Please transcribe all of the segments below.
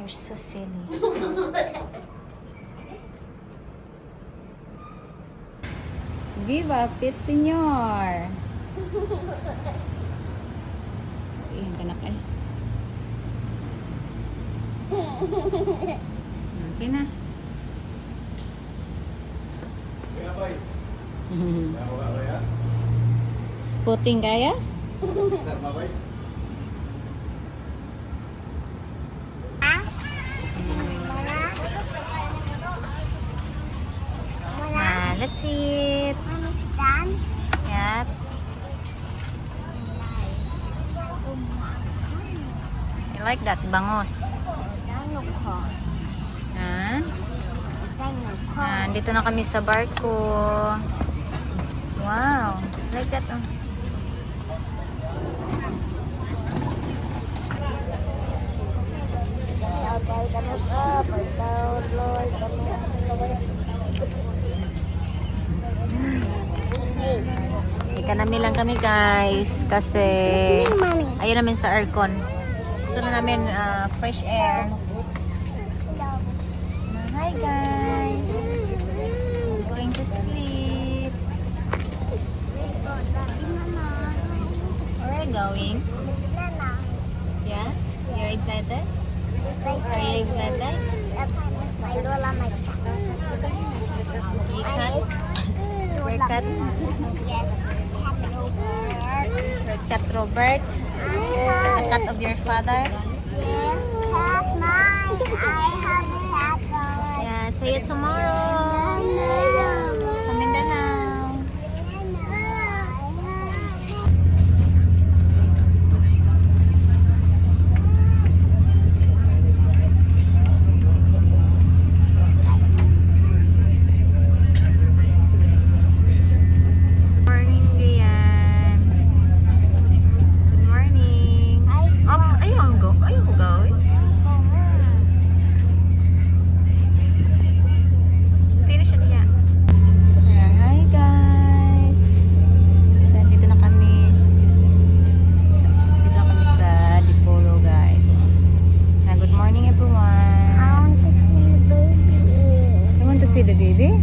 You're so silly. Viva Pit Senyor! Iyan ka na kayo. Okay na. Spotting kaya? Let's eat. Yep. You like that? Bangos. Dito na kami sa barko. Wow. Like that. Oh. Ikanami lang kami guys kasi ayun namin sa aircon. Gusto na namin fresh air. Hi guys. Going to sleep. Where are you going? Yeah? You're excited? Are you excited? You cut? Yes. Cat Robert? The cat of your father? Yes, cat mine. I have cat dog. Yeah, see you tomorrow. Sa Mindanao. Morning, Dian. Good morning. Up, ayaw ko gawin. Finish it yan. Hi guys. So, dito na kami sa Dipolo guys. Good morning everyone. I want to see the baby. You want to see the baby?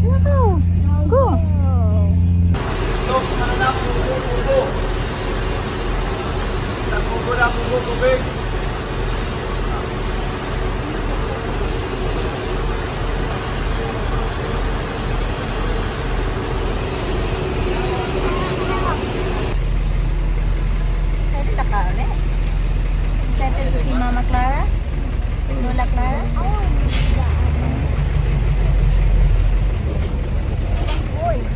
No. Go. Excited ka ulit? Excited to see Mama Clara? Lola Clara? Boys.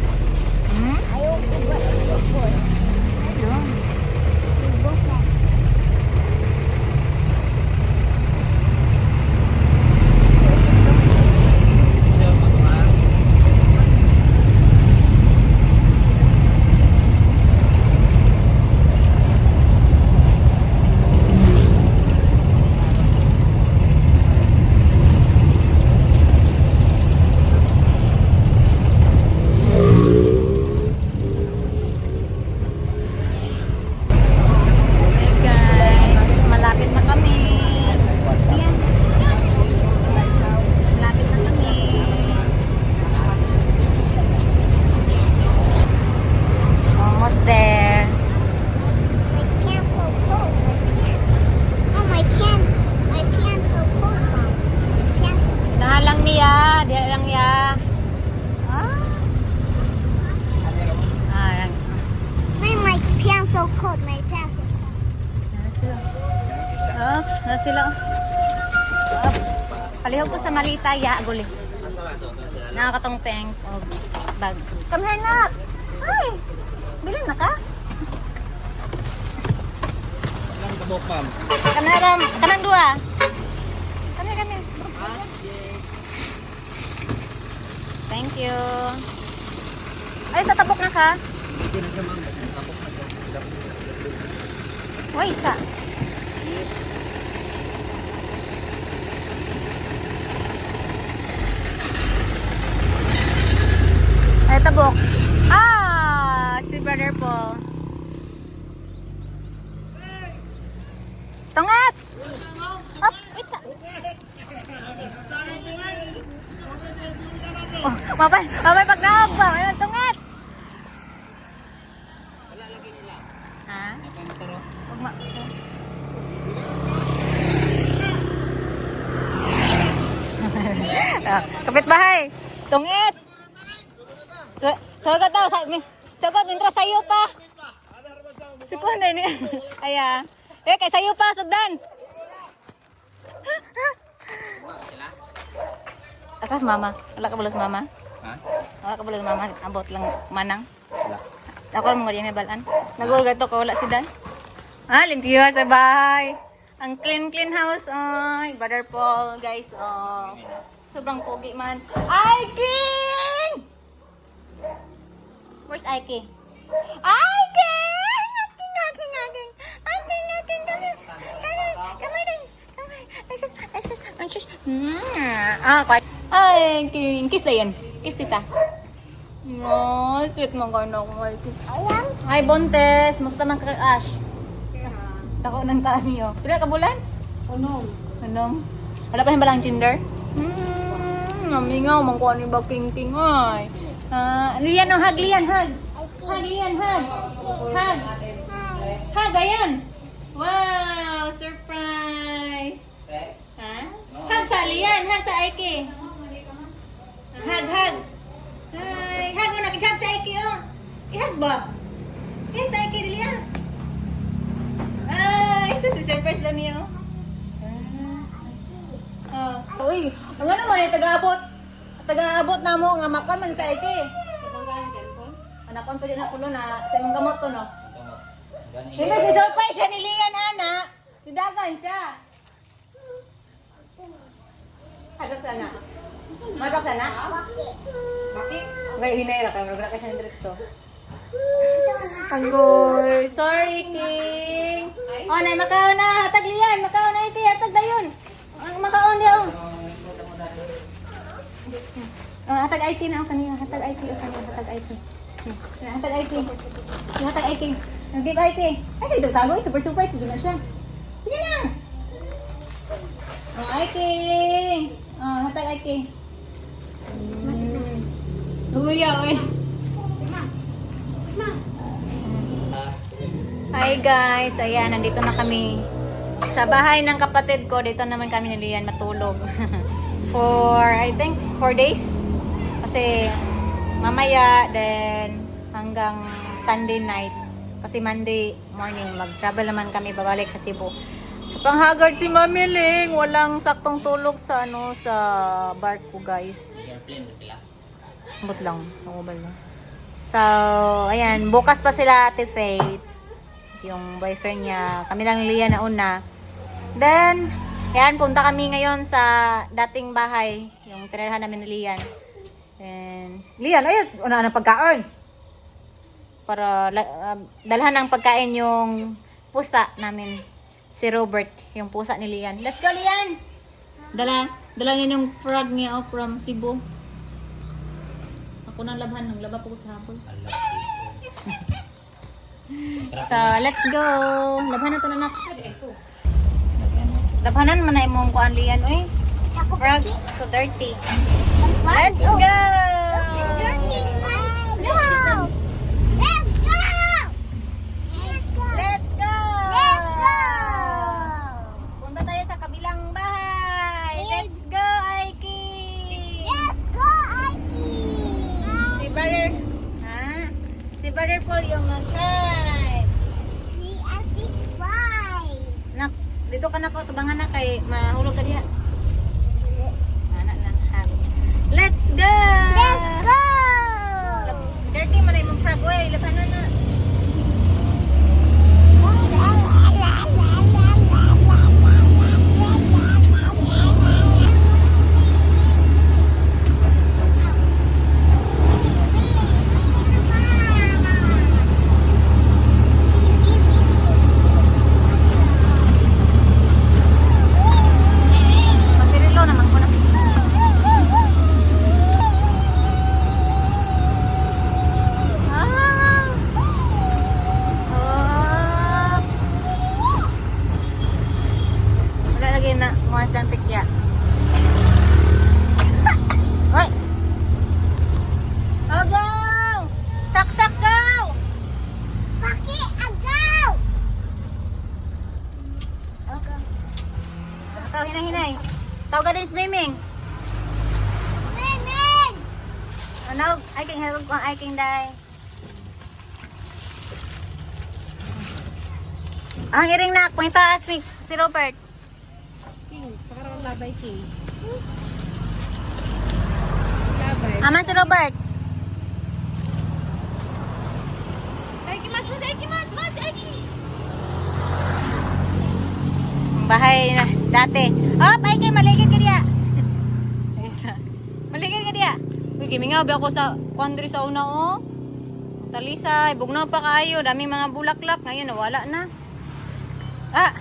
Hmm? Ayaw ko ba ito boy? Ayun. Hey guys, malapit na kami. Ayan. Malapit na kami. Almost there. My pants so cold. My pants. Oh, my pants so cold, Mom. Pants so cold. Nahalang niya, diya lang niya. Ah. Ah, My pants so cold. My pants so cold. Oops, na sila. Palihog ko sa malita, ya, guli. Nakakatong peng o bag. Come here, nak. Hi. Bilin na ka? Kanang dua. Kami. Thank you. Ay, sa tabok na ka? Wait, sa. Ay, tabok. Si Brother Paul. Tungat! Up, wait sa. Mapay pag naog ba? May tungit. Wala lagi sila. Ha? Apa yung taro? Wag ma... Kapit bahay. Tungit. Sugod daw sa mi. Sugod mintra sayo pa. Sugod na ni. Aya. Kay sayo pa sugdan. Akas mama. Wala ka bulas mama. Ha? Wala ka bulas mama. Abot lang manang. Wala. Ako rin mga din balan. Nagulga to ka wala si Dan. Limpyo sa bahay. Ang clean house. Ay, Brother Paul, guys. Oh. Sobrang pogi man. King! Where's Ike? Ike! Aking. Ay, King. Kiss na yan. Kiss tita. No, sweet mo ka na kung Ayan. Hi, Bontes. Musta man ka, Ash? Tako ng taan niyo. Pila ka bulan? Anong? Wala pa rin ba lang gender? Namingaw. Mangkuha ni ba king ay. Lian, hug, Lian, hug. Hug, Lian, hug. Hug. Hug, ayan. Wow, surprise. Ha? Hug sa Lian, hug sa Aike. Hug. Hi. Hug mo, nakihag sa Aike, oh. I-hug ba? Yan sa Aike, Lian. Ay, surprise daw niya, oh. Uy, ang ano man, taga-abot na mo, nga makan man sa Aike. Anakon pa din ako na, sa imong gamot to, no? Hindi si surprise siya ni Lian, ana. Sidagan siya. Hadap ka na. Madap ka na? Bakit? Ngayon, hinay na kayo. Wala ka siya ng direkso. Anggoy. Sorry, King. Oh, nay, makaon na. Hatag Lian. Makaon na, Ike. Hatag na yun. Makaon niya, oh. Hatag Ike na ako kanina. Hatag Ike. Hatag Ike. Hatag Ike. Hatag Ike. Nag-give Ike. Ay, ito tagoy. Super surprise. Ito na siya. Sige na. Oh, Ike. Oh, hatag Ike. Tuya, oy. Hi guys, ayan, nandito na kami sa bahay ng kapatid ko. Dito naman kami ni Lian matulog. For, I think, 4 days. Kasi, mamaya, then, hanggang Sunday night. Kasi Monday morning, mag-travel naman kami, babalik sa Cebu. Sobrang haggard si Mami Ling. Walang saktong tulog sa, sa barko, guys. Airplane ba sila? Ambot lang. Nakubal lang. So, ayan. Bukas pa sila, Ate Faith. Yung boyfriend niya. Kami lang Lian na una. Then, ayan. Punta kami ngayon sa dating bahay. Yung tinirahan namin ni Lian. And, Lian, ayun. Una na pagkain. Para dalhan ng pagkain yung pusa namin. Si Robert. Yung pusa ni Lian. Let's go, Lian! Dala niya yung frog niya from Cebu. Ako nang labhan, nang laba po ko sa hapon. So, let's go. Labhan na ito na nak. Labhanan man na imong kuan Lian, oy. Frog, so dirty. Let's go! Dirty. No! Let's go! Let's go! Let's go! Punta tayo sa kabilang bahay. Let's go, Aiki! Let's go, Ike! Si Brother, si Brother Paul yung nag-try. We are five. Nak, dito ka na ko, tubangan na kay mahulog ka diha. Anak na, hag. Let's go! Let's go! Dirty man na imong frog, oy. Labanan na. Matirilo naman ko na. Wala lagi na muas lang tikya. Oy! Ikaw, hinay-hinay. Tawag ka din si Miming. Miming! Ano? Ay, king help ko. Ay, king day. Ang iring na. Pang taas, si Robert. King, pakarang labay, King. Labay. Aman si Robert. Bahay na dati. Oh, ay kay maligid ka diya. Maligid ka diya. Uy, gimingaw ba ako sa country sa una oh. Talisay, bugnaw pa kaayo, dami mga bulaklak ngayon nawala na. Ah.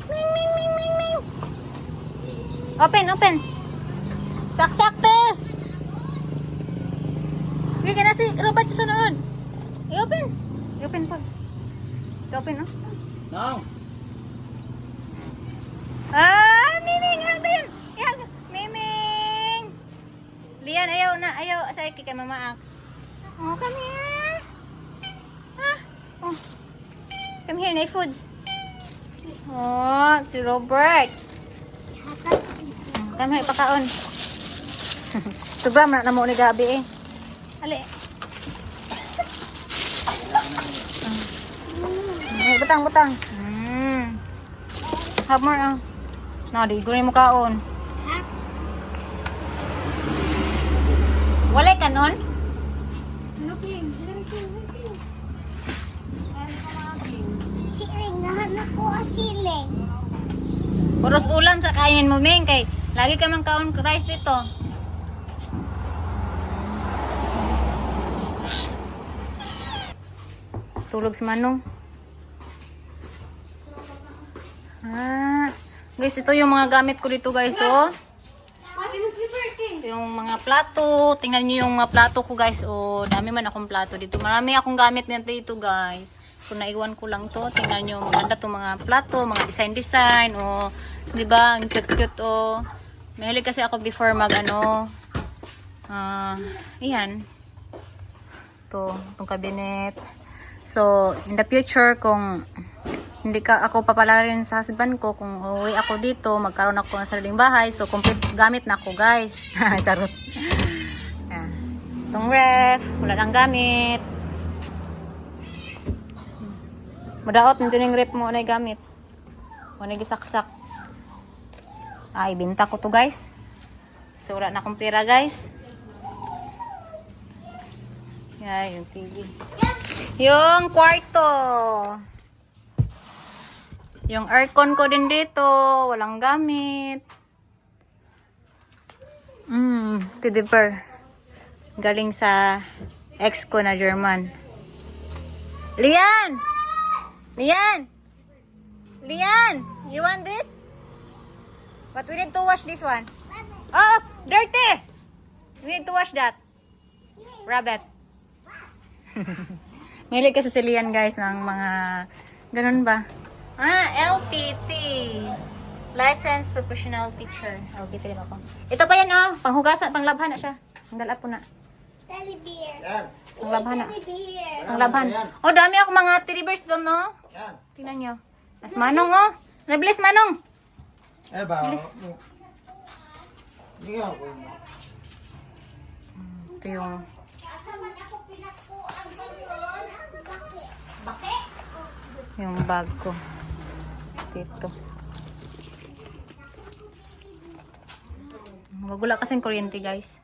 Ming ming ming ming ming. Open. Saksak-te. Hindi ka na si Robert sa sunod. I-open. I-open pa. I-open, no? Nong! Ah, Miming! Yan! Yan! Miming! Lian, ayaw na. Ayaw. Sa kay mama. Oh, come here. Ah. Oh. Come here, na foods. Oh, si Robert. Come here, pakaon. Sobrang na mo ni Gabi eh. Ali. Ay, butang. Have more ah. Na, di gurin mo kaon. Walay kanon? Siling, nahanap ko ang siling. Puros ulam sa kainin mo, Ming. Kay, lagi ka mang kaon rice dito. Tulog si Manong. Ah, guys, ito yung mga gamit ko dito, guys, oh. Yung mga plato, tingnan niyo yung mga plato ko, guys, oh. Dami man akong plato dito. Marami akong gamit dito, guys. Kung naiwan ko lang to, tingnan niyo maganda tong mga plato, mga design, oh. 'Di ba? Ang cute, oh. Mahilig kasi ako before iyan. To, itong cabinet. So, in the future, kung hindi ka ako papalarin sa husband ko, kung uwi ako dito, magkaroon ako ng sariling bahay, so complete gamit na ako, guys. Charot. Yan. Itong ref, wala nang gamit. Madaot, nandiyan yung ref mo na gamit. Wala gisaksak. Ibenta ko to, guys. So, wala na akong pera, guys. Yan, yung TV. Yung kwarto. Yung aircon ko din dito. Walang gamit. Teddy bear. Galing sa ex ko na German. Lian! You want this? But we need to wash this one. Oh, dirty! We need to wash that. Rabbit. Mahilig kasi si Lian, guys, ng mga ganun ba? LPT. Licensed Professional Teacher. LPT rin ako. Ito pa yan, oh. Panghugasan, panglabhan na siya. Ang dala po na. Teddy bear. Yan. Panglabhan na. Teddy bear. Panglabhan. Oh, dami ako mga teddy bears doon, no? Yan. Tingnan nyo. Mas Manong, oh. Nabless, Manong. Eh ba? Bilis. Hindi nga ako. Ito yung... Yung bag ko. Dito. Wala kasing kuryente, guys.